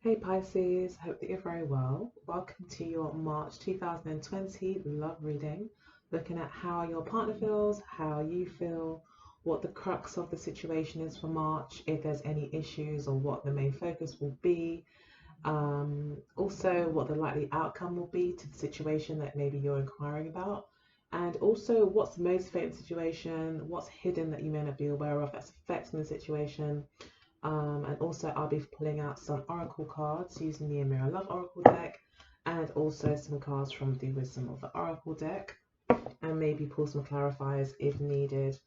Hey Pisces, hope that you're very well. Welcome to your March 2020 love reading, looking at how your partner feels, how you feel, what the crux of the situation is for March, if there's any issues or what the main focus will be, also what the likely outcome will be to the situation that maybe you're inquiring about, and also what's the motivating situation, what's hidden that you may not be aware of that's affecting the situation. And also I'll be pulling out some oracle cards using the Amira Love Oracle deck, and also some cards from the Wisdom of the Oracle deck, and maybe pull some clarifiers if needed.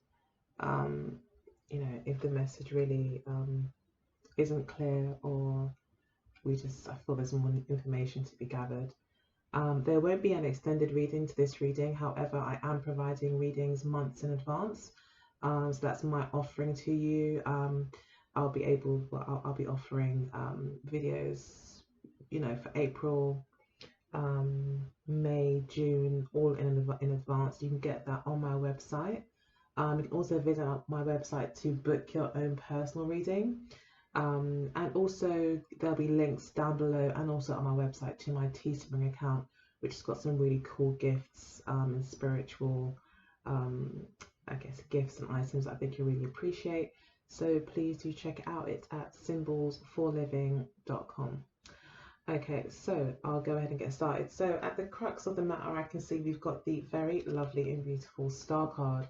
If the message really isn't clear, or I feel there's more information to be gathered. There won't be an extended reading to this reading. However, I am providing readings months in advance. So that's my offering to you. I'll be offering videos, for April, May, June, all in advance. You can get that on my website. You can also visit my website to book your own personal reading. And also there'll be links down below and also on my website to my Teespring account, which has got some really cool gifts and spiritual, gifts and items I think you'll really appreciate. So please do check it out. It's at symbolsforliving.com. Okay, so I'll go ahead and get started. So at the crux of the matter, I can see we've got the very lovely and beautiful Star card.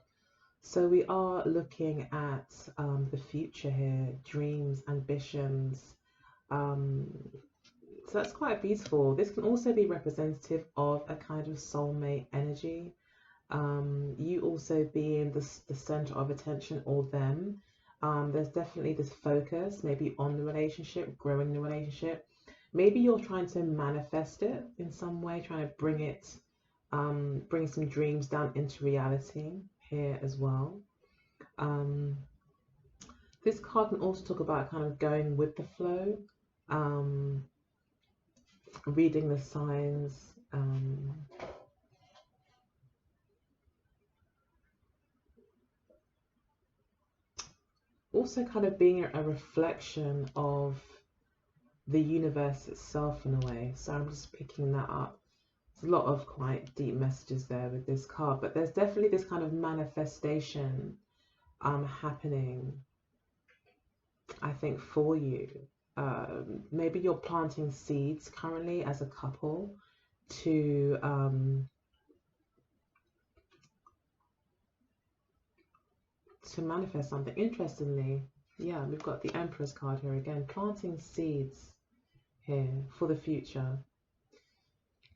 So we are looking at the future here, dreams, ambitions. So that's quite beautiful. This can also be representative of a kind of soulmate energy. You also being the center of attention, or them. There's definitely this focus maybe on the relationship, growing the relationship. Maybe you're trying to manifest it in some way, trying to bring some dreams down into reality here as well. This card can also talk about kind of going with the flow, reading the signs, also kind of being a reflection of the universe itself in a way. So I'm just picking that up. There's a lot of quite deep messages there with this card, but there's definitely this kind of manifestation happening, I think, for you. Maybe you're planting seeds currently as a couple to manifest something. Interestingly, yeah, we've got the Empress card here again, planting seeds here for the future.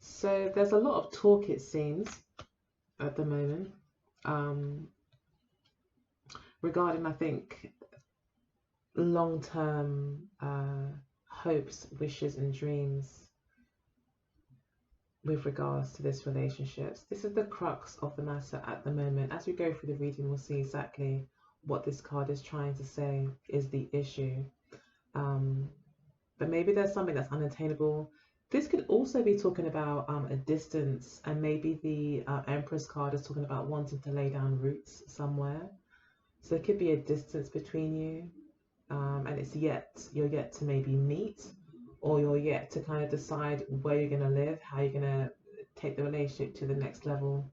So there's a lot of talk, it seems, at the moment, regarding, I think, long-term hopes, wishes and dreams with regards to this relationship. This is the crux of the matter at the moment. As we go through the reading, we'll see exactly what this card is trying to say is the issue. But maybe there's something that's unattainable. This could also be talking about a distance, and maybe the Empress card is talking about wanting to lay down roots somewhere. So there could be a distance between you, and you're yet to maybe meet, or you're yet to kind of decide where you're going to live, how you're going to take the relationship to the next level,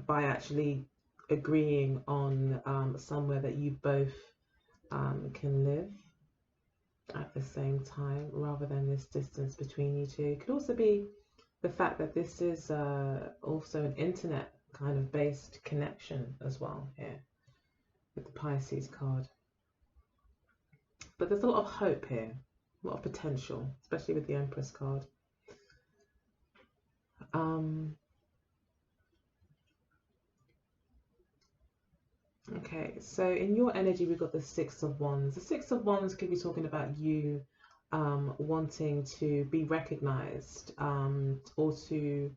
by actually agreeing on somewhere that you both can live at the same time, rather than this distance between you two. It could also be the fact that this is also an internet kind of based connection as well here with the Pisces card. But there's a lot of hope here, a lot of potential, especially with the Empress card. Okay, so in your energy, we've got the Six of Wands. The Six of Wands could be talking about you wanting to be recognized, or to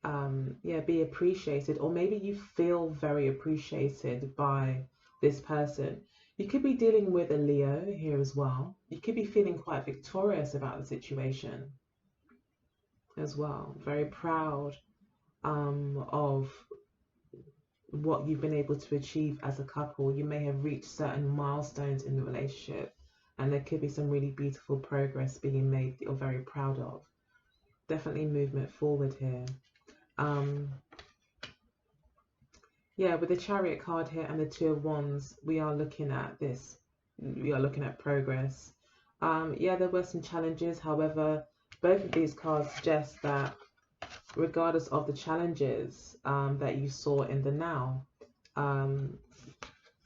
be appreciated, or maybe you feel very appreciated by this person. You could be dealing with a Leo here as well. You could be feeling quite victorious about the situation as well, very proud of what you've been able to achieve as a couple. You may have reached certain milestones in the relationship, and there could be some really beautiful progress being made that you're very proud of. Definitely movement forward here. Yeah, with the Chariot card here and the Two of Wands, we are looking at this. We are looking at progress. Yeah, there were some challenges. However, both of these cards suggest that regardless of the challenges that you saw in the now,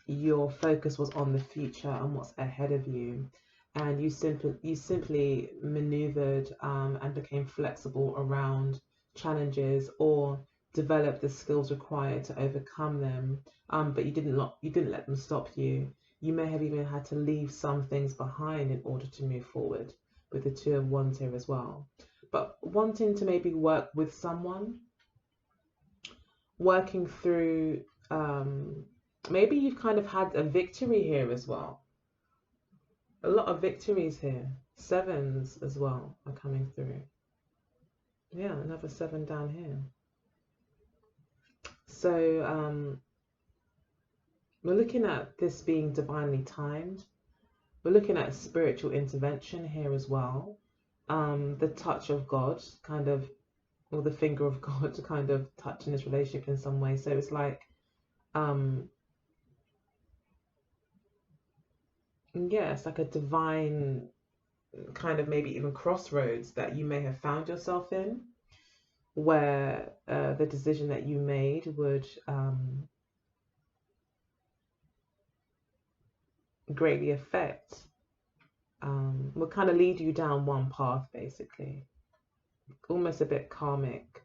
your focus was on the future and what's ahead of you, and you simply maneuvered and became flexible around challenges, or developed the skills required to overcome them. But you didn't let them stop you. You may have even had to leave some things behind in order to move forward, with the Two of Wands here as well. But wanting to maybe work with someone, working through, maybe you've kind of had a victory here as well. A lot of victories here. Sevens as well are coming through. Yeah, another 7 down here. So we're looking at this being divinely timed. We're looking at spiritual intervention here as well. The touch of God, kind of, or the finger of God to kind of touching this relationship in some way. So it's like, yeah, it's like a divine kind of maybe even crossroads that you may have found yourself in, where the decision that you made would greatly affect, will kind of lead you down one path, basically, almost a bit karmic.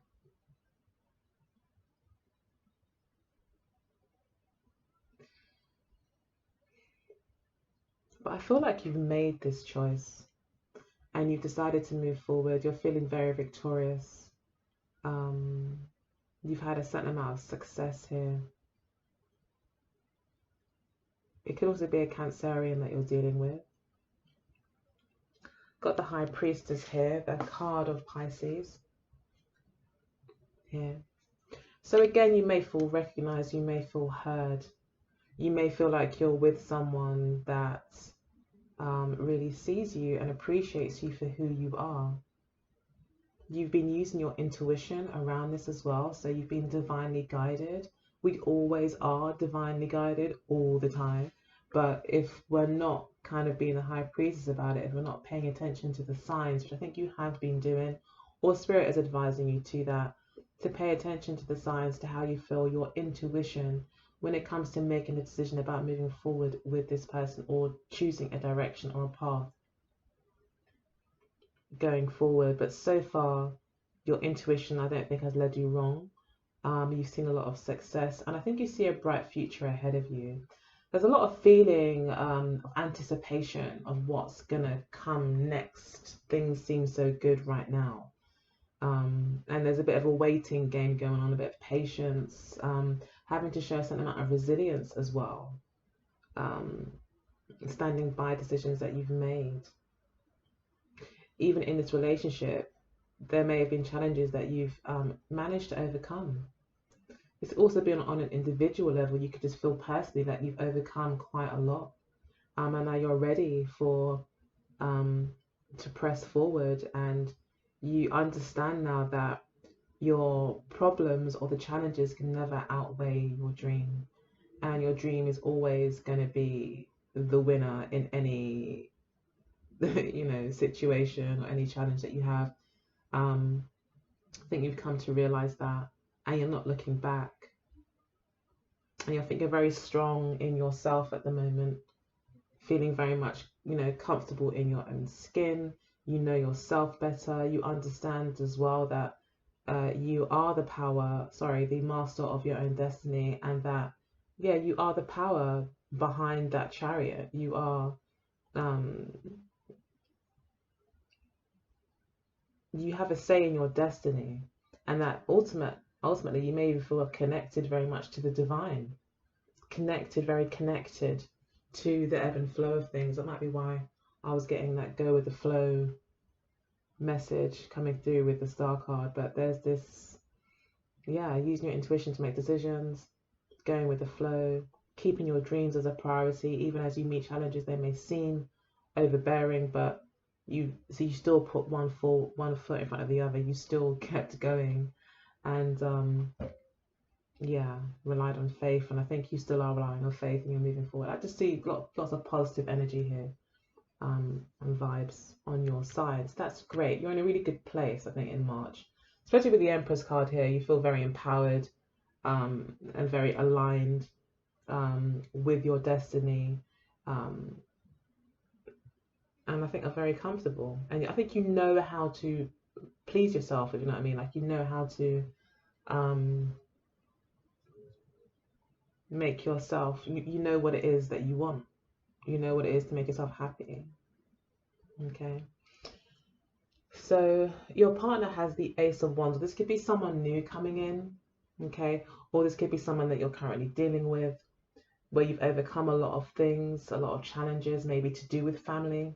But I feel like you've made this choice and you've decided to move forward. You're feeling very victorious. You've had a certain amount of success here. It could also be a Cancerian that you're dealing with. Got the High Priestess here, the card of Pisces here. So again, you may feel recognized, you may feel heard. You may feel like you're with someone that really sees you and appreciates you for who you are. You've been using your intuition around this as well, so you've been divinely guided. We always are divinely guided all the time, but if we're not kind of being a high priestess about it, if we're not paying attention to the signs, which I think you have been doing, or Spirit is advising you to that, to pay attention to the signs, to how you feel, your intuition, when it comes to making a decision about moving forward with this person, or choosing a direction or a path going forward. But so far, your intuition, I don't think, has led you wrong. You've seen a lot of success, and I think you see a bright future ahead of you. There's a lot of feeling of anticipation of what's gonna come next. Things seem so good right now. And there's a bit of a waiting game going on, a bit of patience, having to show a certain amount of resilience as well, standing by decisions that you've made. Even in this relationship, there may have been challenges that you've managed to overcome. It's also been on an individual level. You could just feel personally that you've overcome quite a lot, and now you're ready for to press forward, and you understand now that your problems or the challenges can never outweigh your dream, and your dream is always going to be the winner in any situation or any challenge that you have. I think you've come to realize that, and you're not looking back. And I think you're very strong in yourself at the moment, feeling very much, comfortable in your own skin. You know yourself better. You understand as well that you are the master of your own destiny, and that, yeah, you are the power behind that chariot. You are, you have a say in your destiny, and that ultimately you may even feel connected very much to the divine, very connected to the ebb and flow of things. That might be why I was getting that go with the flow message coming through with the star card. But there's this, yeah, using your intuition to make decisions, going with the flow, keeping your dreams as a priority, even as you meet challenges. They may seem overbearing, but you still put one foot in front of the other. You still kept going, and yeah, relied on faith. And I think you still are relying on faith, and you're moving forward. I just see lots of positive energy here, and vibes on your side. So that's great. You're in a really good place, I think, in March, especially with the Empress card here. You feel very empowered, and very aligned, with your destiny, um, and I think are very comfortable. And I think you know how to please yourself, if you know what I mean. Like, you know how to um, make yourself, you know what it is that you want. You know what it is to make yourself happy. Okay. So your partner has the Ace of Wands. This could be someone new coming in, okay? Or this could be someone that you're currently dealing with, where you've overcome a lot of things, a lot of challenges, maybe to do with family,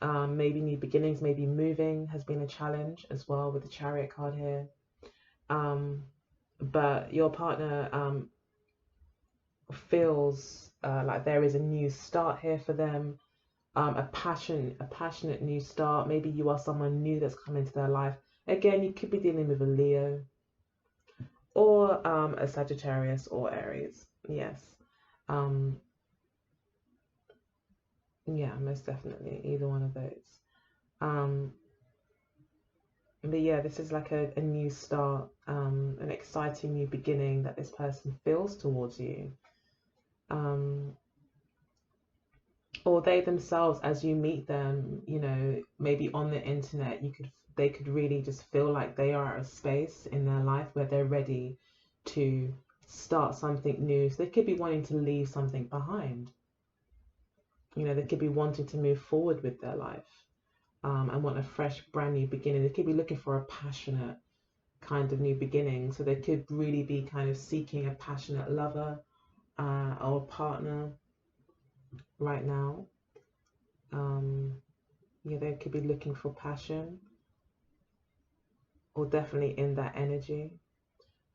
maybe new beginnings, maybe moving has been a challenge as well with the Chariot card here. But your partner feels like there is a new start here for them, a passionate new start. Maybe you are someone new that's come into their life. Again, you could be dealing with a Leo or a Sagittarius or Aries. Yes. Yeah, most definitely either one of those. But yeah, this is like a new start, an exciting new beginning that this person feels towards you. Or they themselves, as you meet them, you know, maybe on the internet, they could really just feel like they are at a space in their life where they're ready to start something new. So they could be wanting to leave something behind. You know, they could be wanting to move forward with their life, and want a fresh, brand new beginning. They could be looking for a passionate kind of new beginning. So they could really be kind of seeking a passionate lover, or a partner right now. Yeah, they could be looking for passion, or definitely in that energy.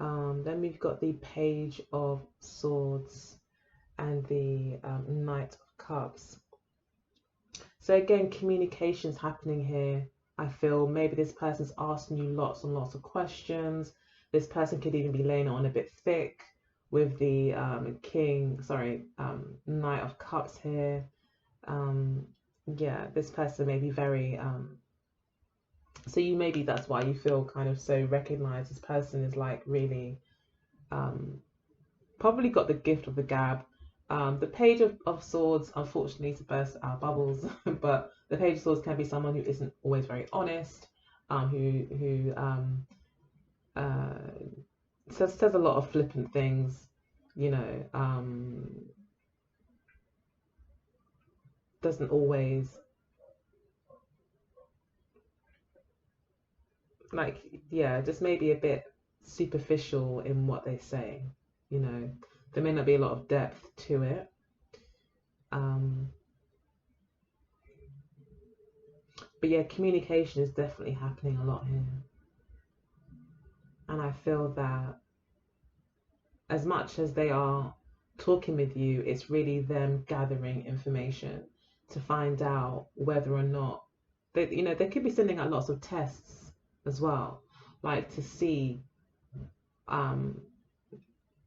Then we've got the Page of Swords and the Knight of Cups. So again, communication's happening here. I feel maybe this person's asking you lots and lots of questions. This person could even be laying it on a bit thick with the Knight of Cups here. Yeah, this person may be very so you maybe that's why you feel kind of so recognized. This person is like really probably got the gift of the gab. The Page of Swords, unfortunately, to burst our bubbles, but the Page of Swords can be someone who isn't always very honest, who says a lot of flippant things, you know, doesn't always like, yeah, just maybe a bit superficial in what they say, you know. There may not be a lot of depth to it. But yeah, communication is definitely happening a lot here. And I feel that as much as they are talking with you, it's really them gathering information to find out whether or not they, you know, they could be sending out lots of tests as well, like to see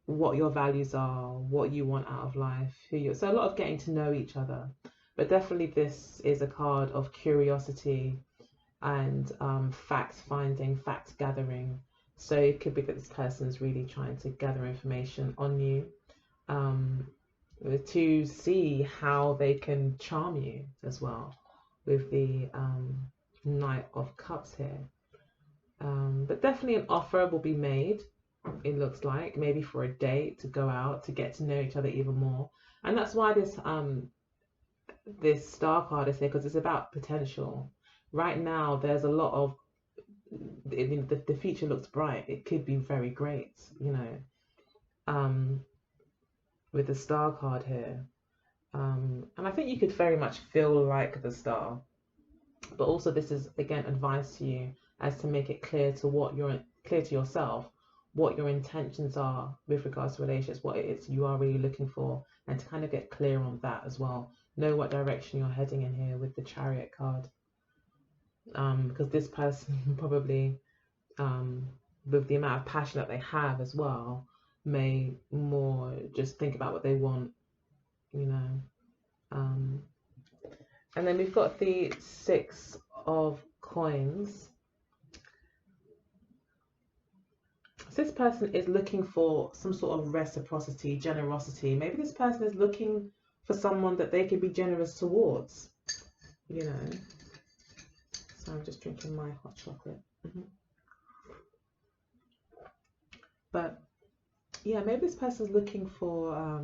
what your values are, what you want out of life, so a lot of getting to know each other. But definitely this is a card of curiosity and fact finding, fact gathering. So it could be that this person is really trying to gather information on you, to see how they can charm you as well, with the Knight of Cups here. But definitely an offer will be made, it looks like, maybe for a date, to go out, to get to know each other even more. And that's why this Star card is here, because it's about potential. Right now, there's a lot of, the future looks bright. It could be very great, you know, with the Star card here. And I think you could very much feel like the Star. But also this is, again, advice to you as to make it clear to clear to yourself what your intentions are with regards to relationships, what it is you are really looking for, and to kind of get clear on that as well. Know what direction you're heading in here with the Chariot card. Because this person probably, with the amount of passion that they have as well, may more just think about what they want, you know. And then we've got the Six of Coins. So this person is looking for some sort of reciprocity, generosity. Maybe this person is looking for someone that they could be generous towards, you know. So I'm just drinking my hot chocolate. But yeah, maybe this person's looking for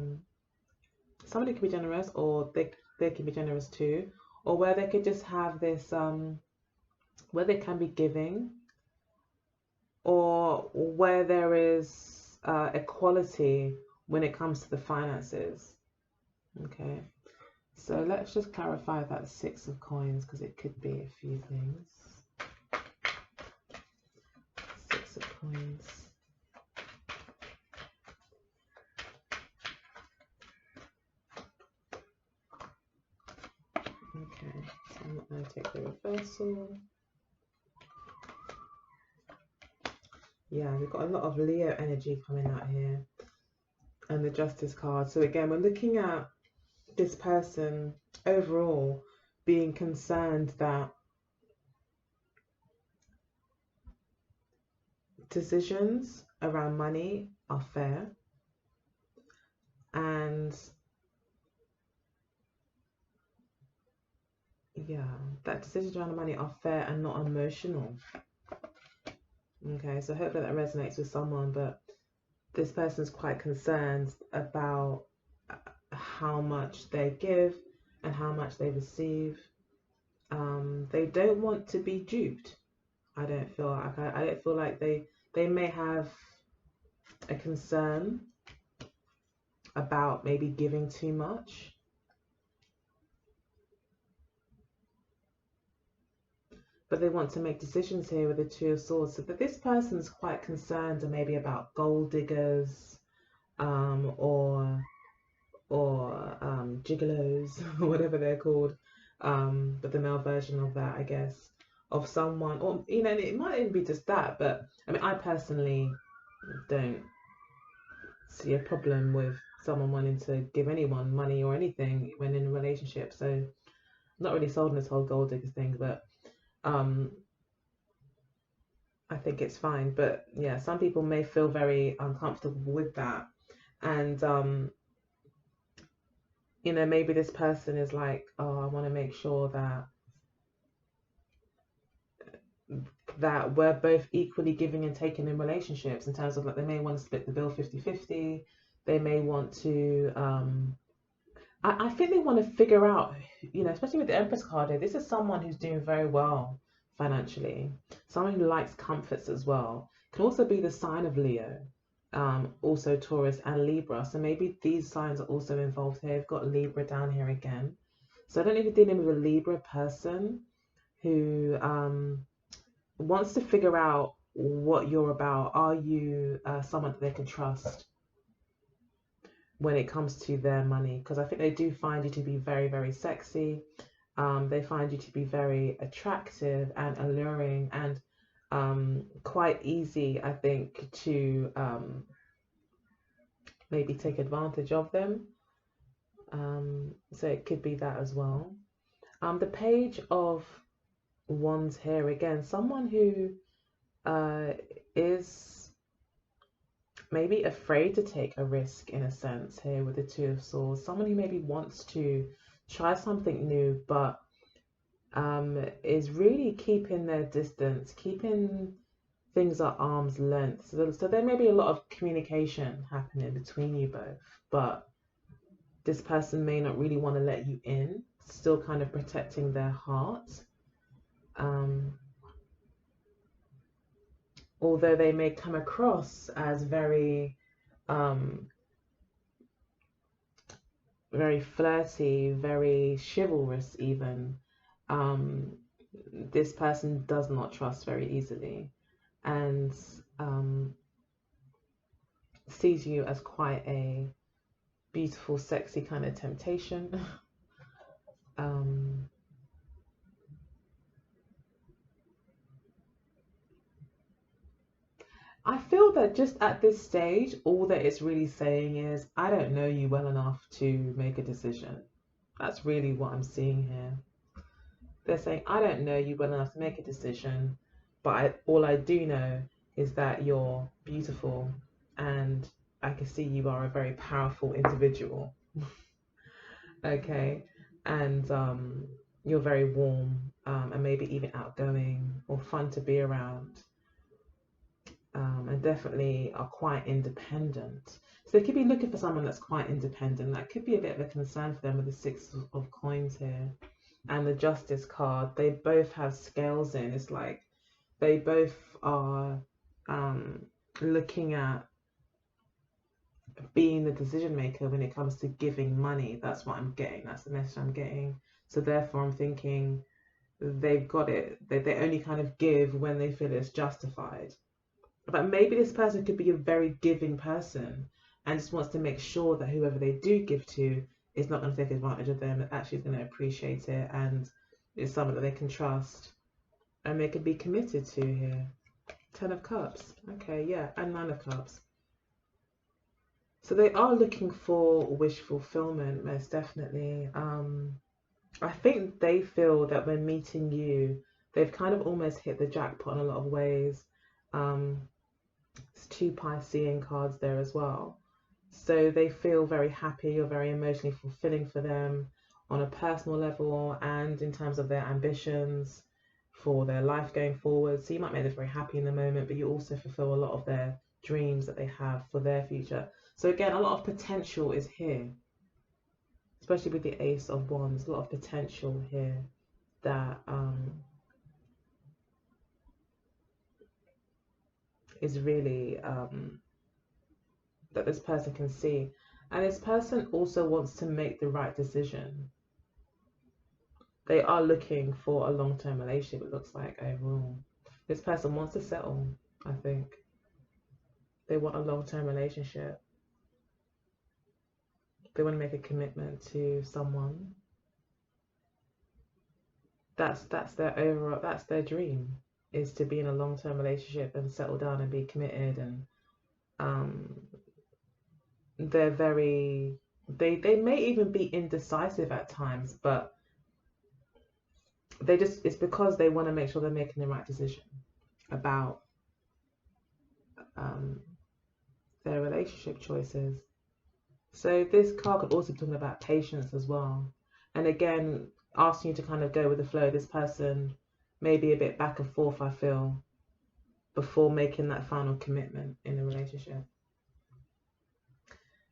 somebody could be generous, or they can be generous too, or where they could just have this where they can be giving, or where there is equality when it comes to the finances. Okay, so let's just clarify that Six of Coins, because it could be a few things. Six of Coins. Okay, so I'm not going to take the reversal. Yeah, we've got a lot of Leo energy coming out here, and the Justice card. So again, we're looking at this person overall being concerned that decisions around money are fair, and yeah, that decisions around the money are fair and not emotional. Okay, so hopefully that resonates with someone, but this person's quite concerned about how much they give and how much they receive. They don't want to be duped. I don't feel like I don't feel like they may have a concern about maybe giving too much. But they want to make decisions here with the Two of Swords. So that this person's quite concerned maybe about gold diggers, or gigolos, or whatever they're called, but the male version of that, I guess, of someone, or you know, it might even be just that. But I mean, I personally don't see a problem with someone wanting to give anyone money or anything when in a relationship. So I'm not really sold on this whole gold digger thing, but I think it's fine. But yeah, some people may feel very uncomfortable with that, and you know, maybe this person is like, oh, I want to make sure that we're both equally giving and taking in relationships, in terms of like they may want to split the bill 50-50. They may want to I think they want to figure out, you know, especially with the Empress card here, this is someone who's doing very well financially, someone who likes comforts as well. Can also be the sign of Leo, also Taurus and Libra. So maybe these signs are also involved here. I've got Libra down here again. So I don't know if you're dealing with a Libra person who wants to figure out what you're about. Are you someone that they can trust when it comes to their money? Because I think they do find you to be very, very sexy. They find you to be very attractive and alluring, and quite easy, I think, to maybe take advantage of them. So it could be that as well. The Page of Wands here again, someone who is maybe afraid to take a risk in a sense here with the Two of Swords. Someone who maybe wants to try something new, but is really keeping their distance, keeping things at arm's length. So there may be a lot of communication happening between you both, but this person may not really want to let you in, still kind of protecting their heart. Although they may come across as very very flirty, very chivalrous even, this person does not trust very easily, and sees you as quite a beautiful, sexy kind of temptation. um, I feel that just at this stage, all that it's really saying is, I don't know you well enough to make a decision. That's really what I'm seeing here. They're saying, I don't know you well enough to make a decision, but all I do know is that you're beautiful and I can see you are a very powerful individual. Okay. And you're very warm and maybe even outgoing or fun to be around. And definitely are quite independent. So they could be looking for someone that's quite independent. That could be a bit of a concern for them with the Six of Coins here and the Justice card. They both have scales in. It's like they both are looking at being the decision maker when it comes to giving money. That's what I'm getting. That's the message I'm getting. So therefore, I'm thinking they've got it. They only kind of give when they feel it's justified. But maybe this person could be a very giving person and just wants to make sure that whoever they do give to is not going to take advantage of them, actually is going to appreciate it and is someone that they can trust and they can be committed to here. 10 of Cups. Okay, yeah, and 9 of Cups. So they are looking for wish fulfillment, most definitely. I think they feel that when meeting you, they've kind of almost hit the jackpot in a lot of ways. It's 2 Piscean cards there as well. So they feel very happy or very emotionally fulfilling for them on a personal level and in terms of their ambitions for their life going forward. So you might make them very happy in the moment, but you also fulfill a lot of their dreams that they have for their future. So again, a lot of potential is here, especially with the Ace of Wands, a lot of potential here that is really that this person can see. And this person also wants to make the right decision. They are looking for a long-term relationship, it looks like, overall. This person wants to settle, I think. They want a long-term relationship. They want to make a commitment to someone. That's their overall, that's their dream, is to be in a long-term relationship and settle down and be committed. And they're very, they may even be indecisive at times, but it's because they want to make sure they're making the right decision about their relationship choices. So this card could also be talking about patience as well. And again, asking you to kind of go with the flow. This person may be a bit back and forth, I feel, before making that final commitment in the relationship.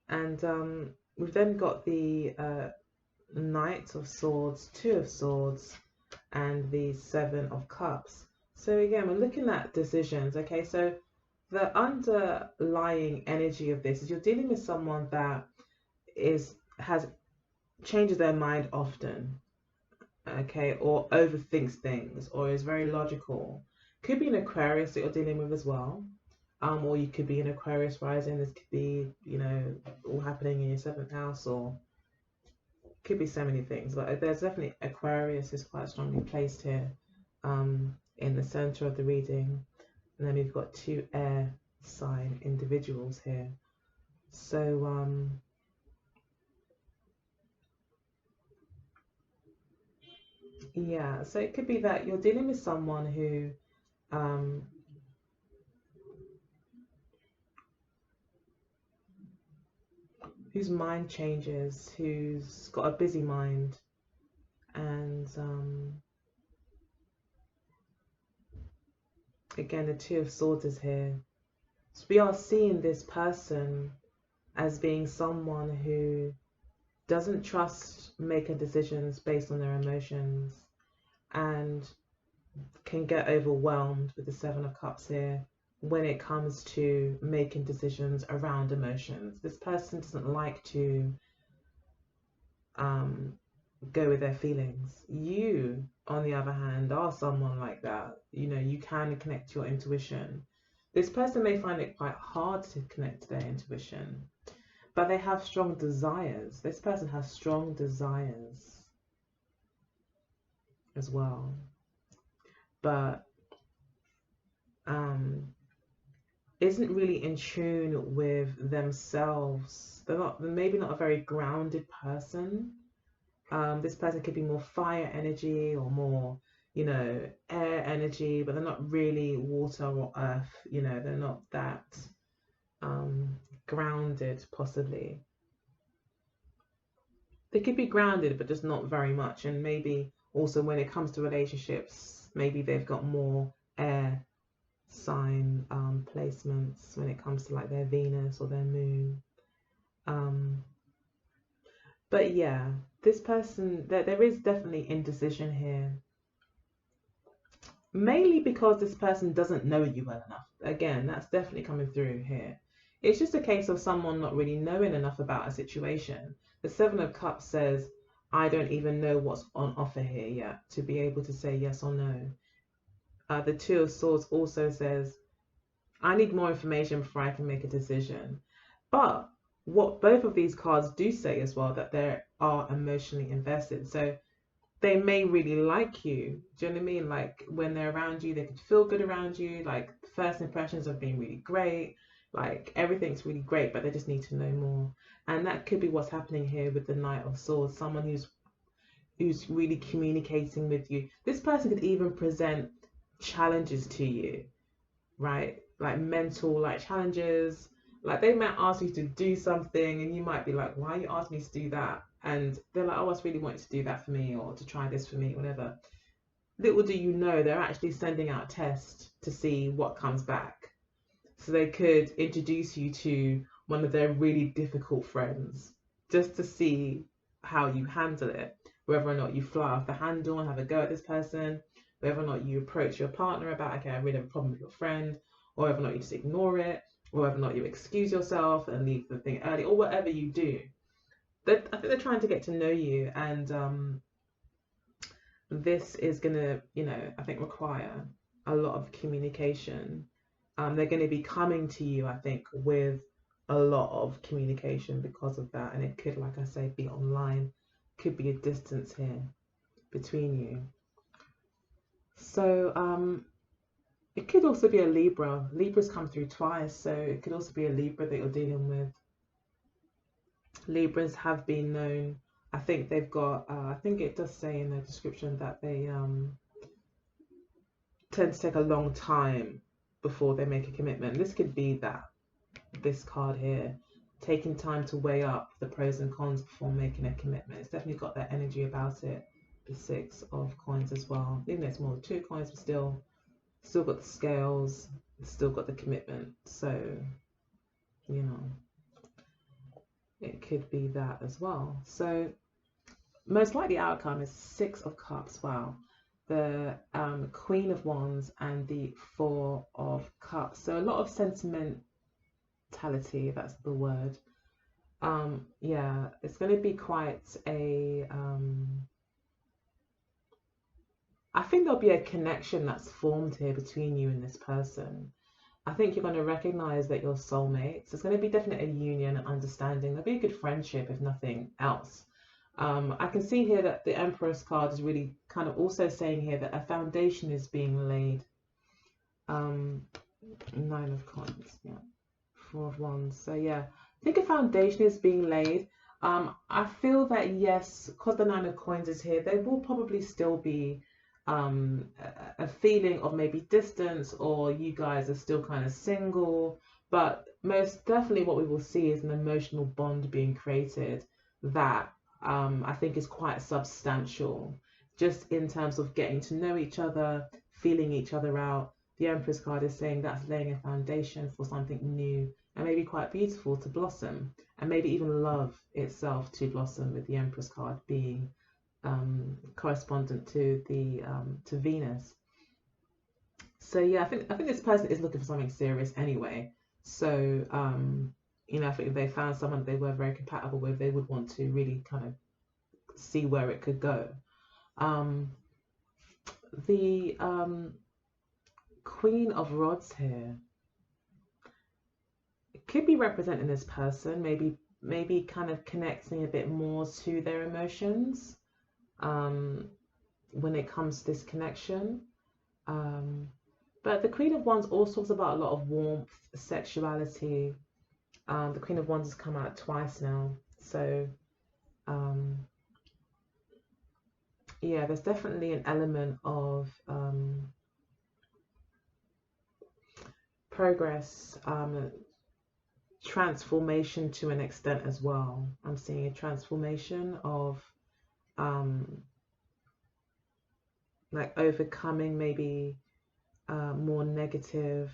And we've then got the Knight of Swords, 2 of Swords, and the 7 of Cups. So again, we're looking at decisions. Okay, so the underlying energy of this is you're dealing with someone that has changes their mind often, okay, or overthinks things, or is very logical. Could be an Aquarius that you're dealing with as well, or you could be an Aquarius rising. This could be, all happening in your 7th house, or could be so many things. But there's definitely Aquarius is quite strongly placed here, in the center of the reading, and then we've got 2 air sign individuals here. So yeah, so it could be that you're dealing with someone who whose mind changes, who's got a busy mind, and again, the 2 of Swords is here. So we are seeing this person as being someone who doesn't trust making decisions based on their emotions and can get overwhelmed with the 7 of Cups here when it comes to making decisions around emotions. This person doesn't like to go with their feelings. You, on the other hand, are someone like that. You can connect to your intuition. This person may find it quite hard to connect to their intuition, but they have strong desires. This person has strong desires as well, but isn't really in tune with themselves. They're maybe not a very grounded person. This person could be more fire energy or more, air energy, but they're not really water or earth. They're not that grounded, possibly. They could be grounded, but just not very much. And maybe also when it comes to relationships, maybe they've got more air sign placements when it comes to like their Venus or their moon. But yeah, this person, there is definitely indecision here. Mainly because this person doesn't know you well enough. Again, that's definitely coming through here. It's just a case of someone not really knowing enough about a situation. The Seven of Cups says, I don't even know what's on offer here yet to be able to say yes or no. The Two of Swords also says, I need more information before I can make a decision. But what both of these cards do say as well, that they are emotionally invested. So they may really like you. Do you know what I mean? Like when they're around you, they could feel good around you. Like first impressions have been really great. Like everything's really great, but they just need to know more. And that could be what's happening here with the Knight of Swords. Someone who's really communicating with you. This person could even present challenges to you, right? Like mental like challenges. Like they might ask you to do something and you might be like, why are you asking me to do that? And they're like, oh, I just really want you to do that for me or to try this for me, whatever. Little do you know, they're actually sending out a test to see what comes back. So they could introduce you to one of their really difficult friends just to see how you handle it, whether or not you fly off the handle and have a go at this person, whether or not you approach your partner about, okay, I really have a problem with your friend, or whether or not you just ignore it, or whether or not you excuse yourself and leave the thing early, or whatever you do. I think they're trying to get to know you, and this is going to, I think require a lot of communication. They're going to be coming to you, I think, with a lot of communication because of that. And it could, like I say, be online, could be a distance here between you. So it could also be a Libra. Libra's come through twice, so it could also be a Libra that you're dealing with. Libras have been known, I think they've got, I think it does say in the description that they tend to take a long time before they make a commitment. This could be that, this card here, taking time to weigh up the pros and cons before making a commitment. It's definitely got that energy about it. The Six of Coins as well. Even though it's more than 2 coins, but still got the scales, still got the commitment. So, it could be that as well. So most likely outcome is 6 of Cups. Wow. The Queen of Wands and the 4 of Cups. So a lot of sentimentality, that's the word. Yeah, it's going to be quite a I think there'll be a connection that's formed here between you and this person. I think you're going to recognize that you're soulmates. There's going to be definitely a union and understanding. There'll be a good friendship, if nothing else. I can see here that the Empress card is really kind of also saying here that a foundation is being laid. 9 of Coins, yeah, 4 of Wands. So yeah, I think a foundation is being laid. I feel that yes, because the 9 of Coins is here, there will probably still be a feeling of maybe distance, or you guys are still kind of single, but most definitely what we will see is an emotional bond being created that I think is quite substantial, just in terms of getting to know each other, feeling each other out. The Empress card is saying that's laying a foundation for something new and maybe quite beautiful to blossom, and maybe even love itself to blossom, with the Empress card being correspondent to the to Venus. So yeah, I think this person is looking for something serious anyway. So I think if they found someone they were very compatible with, they would want to really kind of see where it could go. The Queen of Rods here. could be representing this person, maybe kind of connecting a bit more to their emotions when it comes to this connection. But the Queen of Wands also talks about a lot of warmth, sexuality. The Queen of Wands has come out twice now. So, yeah, there's definitely an element of progress, transformation to an extent as well. I'm seeing a transformation of like overcoming maybe more negative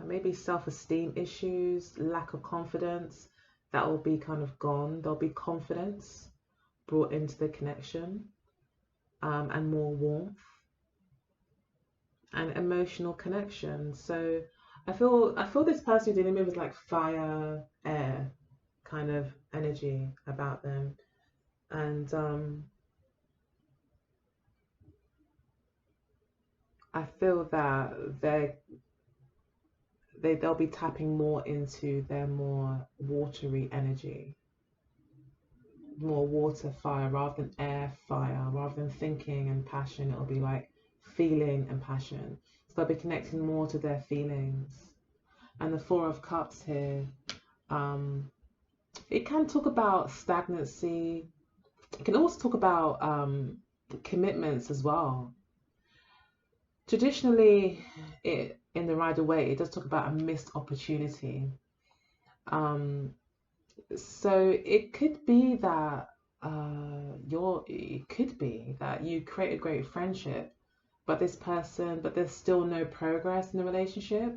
maybe self-esteem issues, lack of confidence. That will be kind of gone. There'll be confidence brought into the connection, and more warmth and emotional connection. So I feel this person you're dealing with is like fire, air kind of energy about them. And I feel that they'll be tapping more into their more watery energy, more water fire rather than air fire, rather than thinking and passion. It'll be like feeling and passion. So they'll be connecting more to their feelings. And the Four of Cups here, it can talk about stagnancy. It can also talk about commitments as well. Traditionally, in the Rider-Waite, it does talk about a missed opportunity. So it could be that it could be that you create a great friendship, but there's still no progress in the relationship.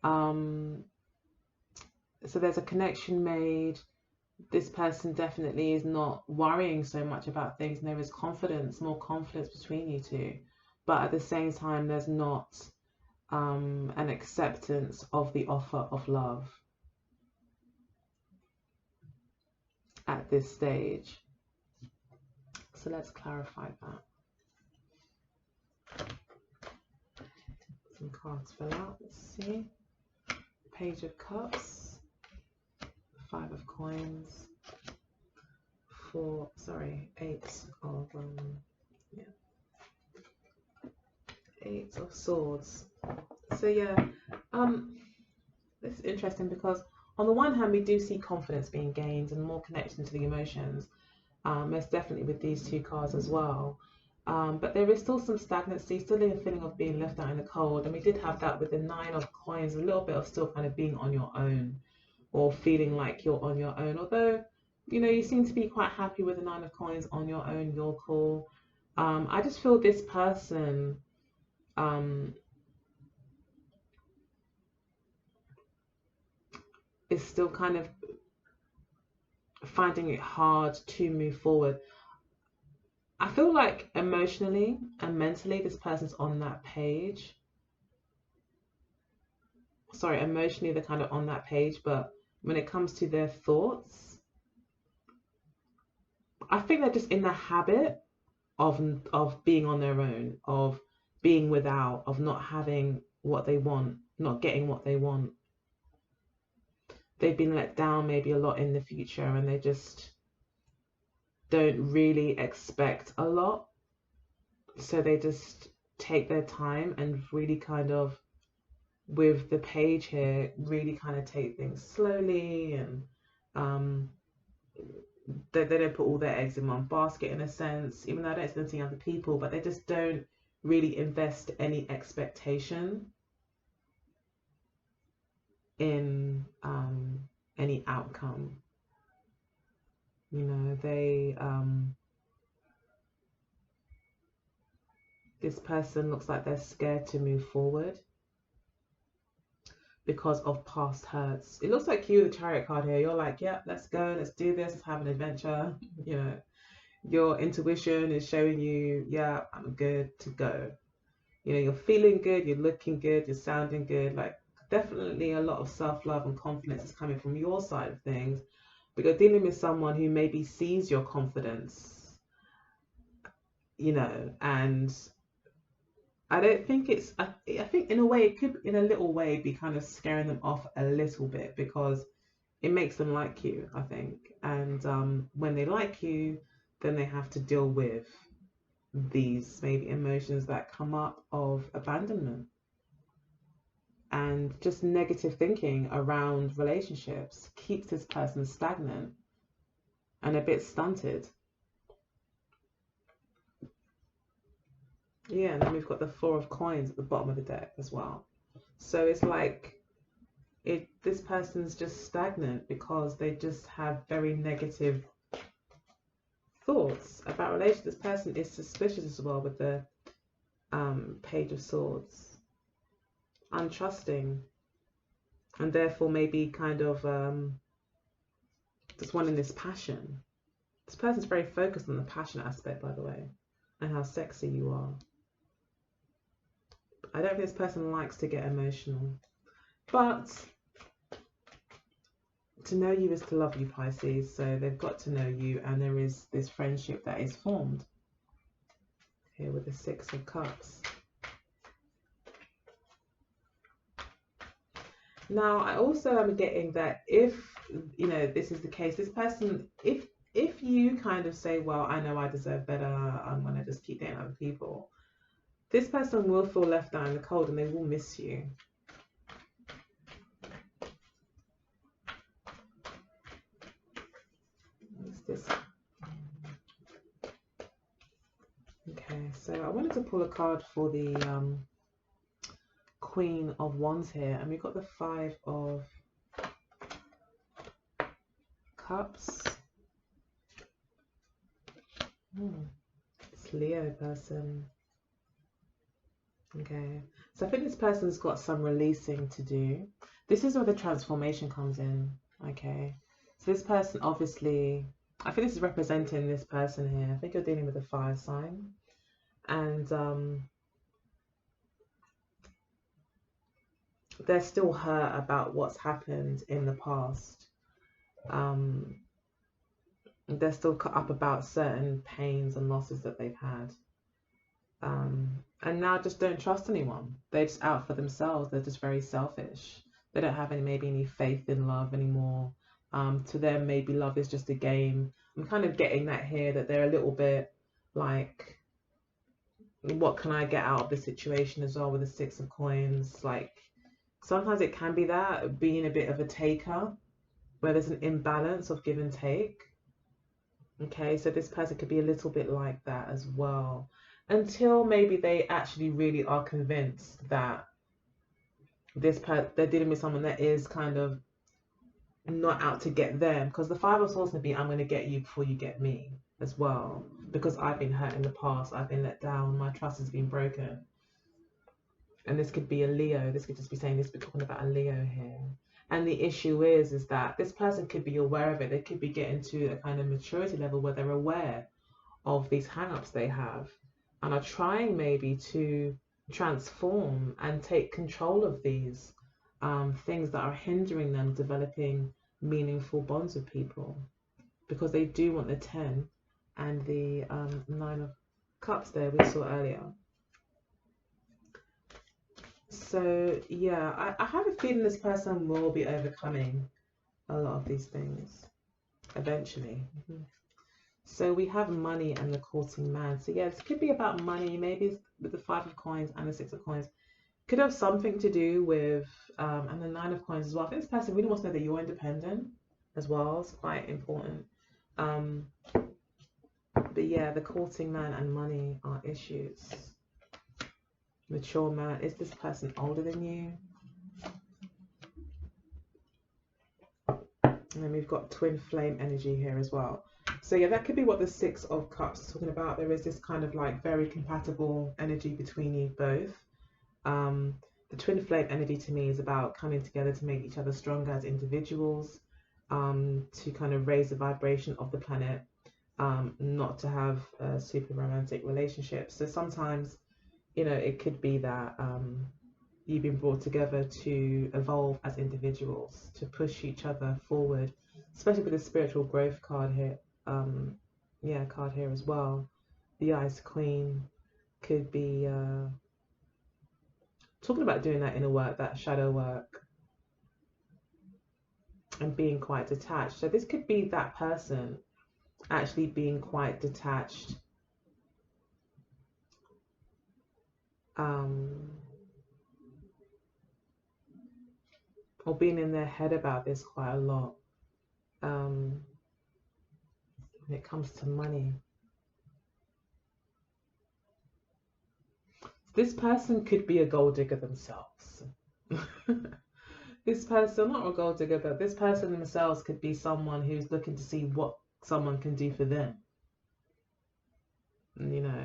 So there's a connection made. This person definitely is not worrying so much about things, and there is more confidence between you two. But at the same time, there's not an acceptance of the offer of love at this stage. So let's clarify that. Some cards fell out. Let's see. Page of Cups, Five of Coins, Eight of Swords. So yeah, this is interesting because on the one hand we do see confidence being gained and more connection to the emotions, most definitely with these two cards as well. But there is still some stagnancy, still a feeling of being left out in the cold. And we did have that with the Nine of Coins, a little bit of still kind of being on your own or feeling like you're on your own. Although, you seem to be quite happy with the Nine of Coins on your own, you're cool. I just feel this person is still kind of finding it hard to move forward. I feel like emotionally and mentally this person's on that page. Sorry, emotionally they're kind of on that page, but when it comes to their thoughts, I think they're just in the habit of being on their own, of being without, of not having what they want, not getting what they want. They've been let down maybe a lot in the future, and they just don't really expect a lot. So they just take their time and really kind of, with the page here, really kind of take things slowly, and they don't put all their eggs in one basket in a sense, even though I don't see them seeing other people, but they just don't really invest any expectation in any outcome. This person looks like they're scared to move forward because of past hurts. It looks like you, the Chariot card here, you're like, yeah, let's go, let's do this, let's have an adventure. Your intuition is showing you, yeah, I'm good to go. You're feeling good, you're looking good, you're sounding good. Like, definitely a lot of self-love and confidence is coming from your side of things, but you're dealing with someone who maybe sees your confidence, and I don't think it's, I think in a way it could, in a little way, be kind of scaring them off a little bit because it makes them like you, I think. And when they like you, then they have to deal with these maybe emotions that come up of abandonment and just negative thinking around relationships keeps this person stagnant and a bit stunted. Yeah, and then we've got the Four of Coins at the bottom of the deck as well. So it's like this person's just stagnant because they just have very negative thoughts about relationships. This person is suspicious as well with the Page of Swords, untrusting, and therefore maybe kind of just wanting this passion. This person's very focused on the passion aspect, by the way, and how sexy you are. I don't think this person likes to get emotional, but to know you is to love you, Pisces. So they've got to know you, and there is this friendship that is formed here with the Six of Cups. Now, I also am getting that if, you know, this is the case, this person, if you kind of say, well, I know I deserve better, I'm going to just keep dating other people, this person will feel left out in the cold and they will miss you. What's this? Okay, so I wanted to pull a card for the Queen of Wands here, and we've got the Five of Cups. It's Leo person. Okay, so I think this person's got some releasing to do. This is where the transformation comes in. Okay, so this person obviously, I think this is representing this person here. I think you're dealing with a fire sign, and they're still hurt about what's happened in the past. They're still cut up about certain pains and losses that they've had. And now just don't trust anyone. They're just out for themselves. They're just very selfish. They don't have maybe any faith in love anymore. To them, maybe love is just a game. I'm kind of getting that here, that they're a little bit like, what can I get out of the situation as well with the Six of Coins? Like, sometimes it can be that, being a bit of a taker, where there's an imbalance of give and take. Okay, so this person could be a little bit like that as well, until maybe they actually really are convinced that they're dealing with someone that is kind of not out to get them, because the Five of Swords can be, I'm going to get you before you get me as well, because I've been hurt in the past, I've been let down, my trust has been broken. And this could be a Leo. This could just be saying this, we're talking about a Leo here. And the issue is that this person could be aware of it. They could be getting to a kind of maturity level where they're aware of these hang-ups they have and are trying maybe to transform and take control of these things that are hindering them developing meaningful bonds with people, because they do want the 10 and the 9 of Cups there we saw earlier. So yeah, I have a feeling this person will be overcoming a lot of these things eventually. So we have money and the courting man. So yeah, this could be about money, maybe with the Five of Coins and the Six of Coins. Could have something to do with, and the Nine of Coins as well. I think this person really wants to know that you're independent as well. It's quite important. But yeah, the courting man and money are issues. Mature man, is this person older than you? And then we've got twin flame energy here as well. So yeah, that could be what the Six of Cups is talking about. There is this kind of like very compatible energy between you both. The twin flame energy to me is about coming together to make each other stronger as individuals, to kind of raise the vibration of the planet, not to have a super romantic relationship. So sometimes, you know, it could be that you've been brought together to evolve as individuals, to push each other forward, especially with the spiritual growth card here. Card here as well. The Ice Queen could be talking about doing that inner work, that shadow work, and being quite detached. So this could be that person actually being quite detached, or being in their head about this quite a lot, when it comes to money. This person could be a gold digger themselves. This person, not a gold digger, but this person themselves could be someone who's looking to see what someone can do for them. You know,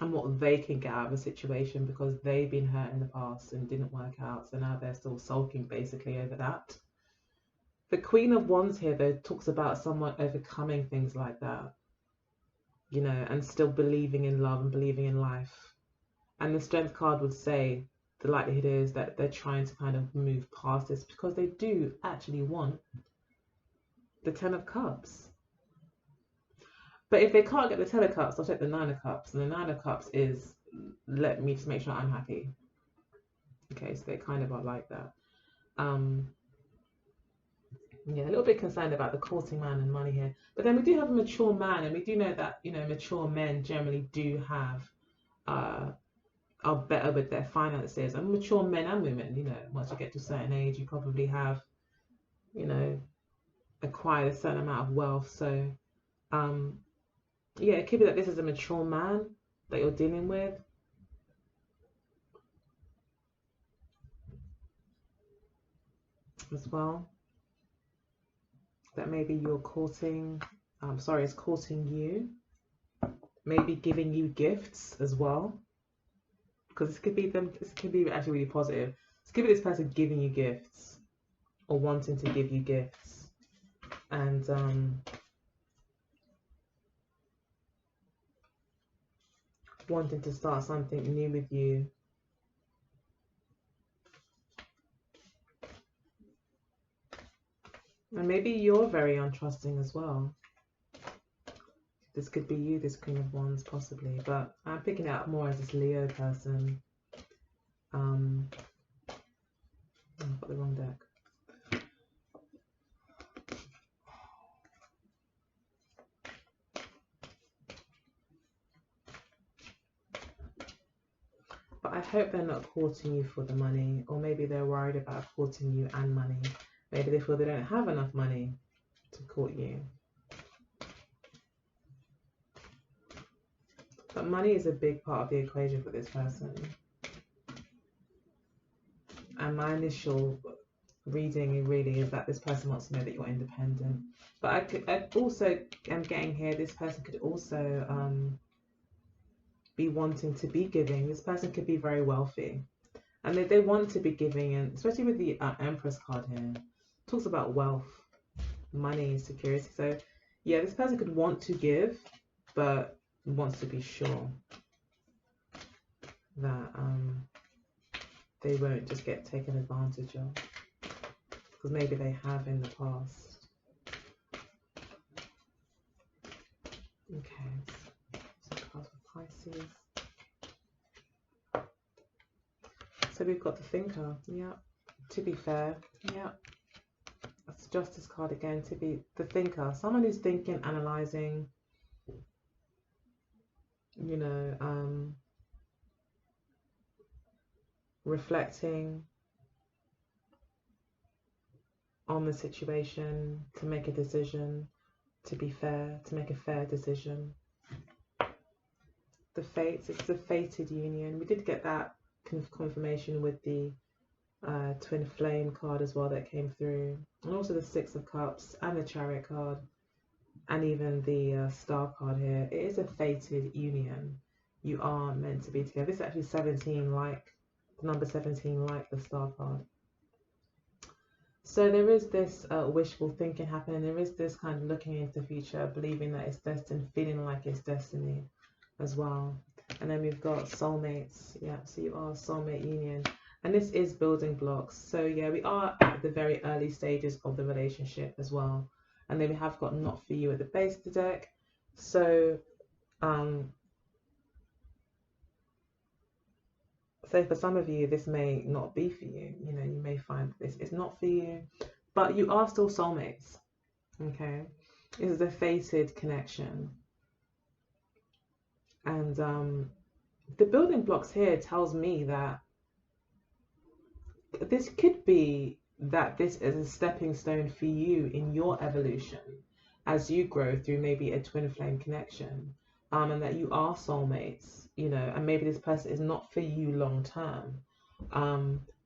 and what they can get out of a situation because they've been hurt in the past and didn't work out. So now they're still sulking basically over that. The Queen of Wands here, though, talks about someone overcoming things like that, you know, and still believing in love and believing in life. And the Strength card would say the likelihood is that they're trying to kind of move past this because they do actually want the Ten of Cups. But if they can't get the Ten of Cups, they'll take the Nine of Cups. And the Nine of Cups is, let me just make sure I'm happy. Okay, so they kind of are like that. Yeah, a little bit concerned about the courting man and money here. But then we do have a mature man, and we do know that, you know, mature men generally do have, are better with their finances. And mature men and women, you know, once you get to a certain age, you probably have, you know, acquired a certain amount of wealth. So, yeah, it could be that this is a mature man that you're dealing with. As well. That maybe you're courting, it's courting you. Maybe giving you gifts as well. Because this could be them, this could be actually really positive. This could be this person giving you gifts or wanting to give you gifts. And wanting to start something new with you. And maybe you're very untrusting as well. This could be you, this Queen of Wands, possibly. But I'm picking it up more as this Leo person. I've got the wrong deck. But I hope they're not courting you for the money, or maybe they're worried about courting you and money. Maybe they feel they don't have enough money to court you. But money is a big part of the equation for this person. And my initial reading really is that this person wants to know that you're independent. But I also am getting here, this person could also be wanting to be giving. This person could be very wealthy. And they want to be giving, and especially with the Empress card here, talks about wealth, money, security. So yeah, this person could want to give, but wants to be sure that they won't just get taken advantage of, because maybe they have in the past. Okay, so cards for Pisces. So we've got the Thinker, yeah, to be fair, yeah. That's the Justice card again, to be the Thinker. Someone who's thinking, analysing, you know, reflecting on the situation to make a decision, to be fair, to make a fair decision. The Fates, it's a fated union. We did get that confirmation with the Twin Flame card as well that came through, and also the Six of Cups and the Chariot card, and even the Star card here. It is a fated union. You are meant to be together. This is actually 17, like the number 17, like the Star card. So there is this wishful thinking happening. There is this kind of looking into the future, believing that it's destined, feeling like it's destiny as well. And then we've got soulmates. Yeah, so you are soulmate union. And this is building blocks. So yeah, we are at the very early stages of the relationship as well. And then we have got not for you at the base of the deck. So so for some of you, this may not be for you. You know, you may find this is not for you, but you are still soulmates. Okay, this is a fated connection, and the building blocks here tells me that this could be that this is a stepping stone for you in your evolution as you grow through maybe a twin flame connection, and that you are soulmates, you know, and maybe this person is not for you long term,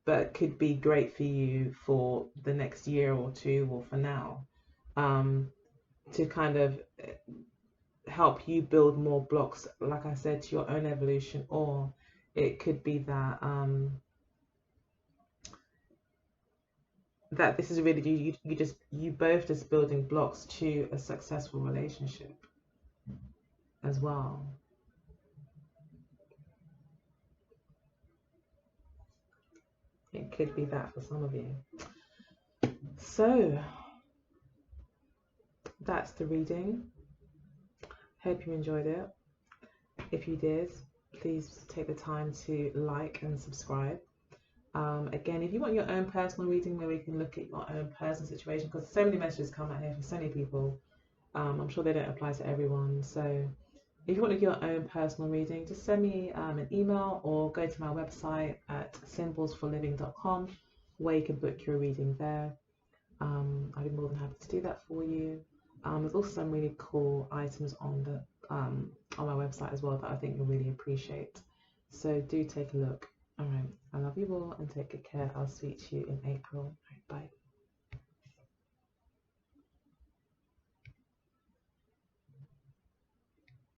but could be great for you for the next year or two or for now, to kind of help you build more blocks, like I said, to your own evolution, or it could be that that this is really you both just building blocks to a successful relationship as well. It could be that for some of you. So that's the reading. Hope you enjoyed it. If you did, please take the time to like and subscribe. Again, if you want your own personal reading where we can look at your own personal situation, because so many messages come out here from so many people, I'm sure they don't apply to everyone. So if you want to get your own personal reading, just send me an email or go to my website at symbolsforliving.com, where you can book your reading there. I'd be more than happy to do that for you. There's also some really cool items on the on my website as well that I think you'll really appreciate. So do take a look. All right, I love you all and take good care. I'll speak to you in April. All right, bye.